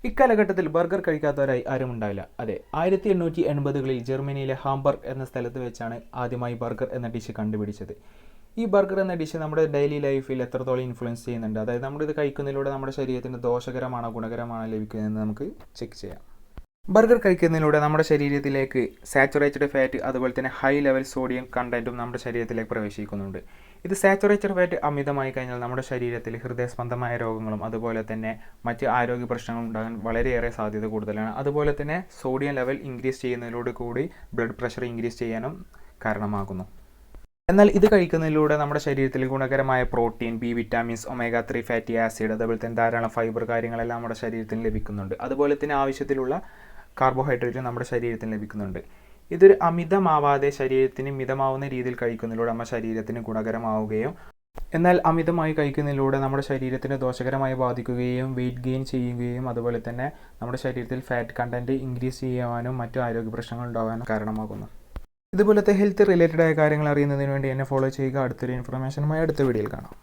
ഇക്കാലഘട്ടത്തിൽ burger കഴിക്കാത്തവരായി ആരും ഉണ്ടാവില്ല. അതെ, 1880കളിൽ ജർമ്മനിയിലെ ഹാംബർഗ് എന്ന സ്ഥലത്ത് വെച്ചാണ് ആദ്യമായി ബർഗർ എന്ന ഡിഷ് കണ്ടുപിടിച്ചത്. ഈ ബർഗർ എന്ന ഡിഷ് നമ്മുടെ ഡെയിലി ലൈഫിൽ എത്രത്തോളം ഇൻഫ്ലുവൻസ് ചെയ്യുന്നുണ്ട്, അതായത് നമ്മളിത് കഴിക്കുന്നതിലൂടെ നമ്മുടെ ശരീരത്തിന് ദോഷകരമാണോ ഗുണകരമാണോ ലഭിക്കുന്നതെന്ന് നമുക്ക് ചെക്ക് ചെയ്യാം. ബർഗർ കഴിക്കുന്നതിലൂടെ നമ്മുടെ ശരീരത്തിലേക്ക് സാച്ചുറേറ്റഡ് ഫാറ്റ് അതുപോലെ തന്നെ ഹൈ ലെവൽ സോഡിയം കണ്ടൻറ്റും നമ്മുടെ ശരീരത്തിലേക്ക് പ്രവേശിക്കുന്നുണ്ട്. ഇത് സാച്ചുറേറ്റഡ് ഫാറ്റ് അമിതമായി കഴിഞ്ഞാൽ നമ്മുടെ ശരീരത്തിൽ ഹൃദയസ്പന്ദമായ രോഗങ്ങളും അതുപോലെ തന്നെ മറ്റ് ആരോഗ്യ പ്രശ്നങ്ങളും ഉണ്ടാകാൻ വളരെയേറെ സാധ്യത കൂടുതലാണ്. അതുപോലെ തന്നെ സോഡിയം ലെവൽ ഇൻക്രീസ് ചെയ്യുന്നതിലൂടെ കൂടി ബ്ലഡ് പ്രഷർ ഇൻക്രീസ് ചെയ്യാനും കാരണമാകുന്നു. എന്നാൽ ഇത് കഴിക്കുന്നതിലൂടെ നമ്മുടെ ശരീരത്തിൽ ഗുണകരമായ protein, B vitamins, omega 3 fatty acid അതുപോലെ തന്നെ ധാരാളം ഫൈബർ കാര്യങ്ങളെല്ലാം നമ്മുടെ ശരീരത്തിന് ലഭിക്കുന്നുണ്ട്. അതുപോലെ തന്നെ ആവശ്യത്തിലുള്ള കാർബോഹൈഡ്രേറ്റ് നമ്മുടെ ശരീരത്തിന് ലഭിക്കുന്നുണ്ട്. ഇതൊരു അമിതമാവാതെ ശരീരത്തിന് മിതമാവുന്ന രീതിയിൽ കഴിക്കുന്നതിലൂടെ നമ്മുടെ ശരീരത്തിന് ഗുണകരമാവുകയും എന്നാൽ അമിതമായി കഴിക്കുന്നതിലൂടെ നമ്മുടെ ശരീരത്തിന് ദോഷകരമായി ബാധിക്കുകയും വെയിറ്റ് ഗെയിൻ ചെയ്യുകയും അതുപോലെ തന്നെ നമ്മുടെ ശരീരത്തിൽ ഫാറ്റ് കണ്ടൻറ്റ് ഇൻക്രീസ് ചെയ്യുവാനും മറ്റു ആരോഗ്യ പ്രശ്നങ്ങൾ ഉണ്ടാകാനും കാരണമാകുന്നു. ഇതുപോലത്തെ ഹെൽത്ത് റിലേറ്റഡ് ആയ കാര്യങ്ങൾ അറിയുന്നതിന് വേണ്ടി എന്നെ ഫോളോ ചെയ്യുക. അടുത്തൊരു ഇൻഫർമേഷനുമായി അടുത്ത വീഡിയോയിൽ കാണാം.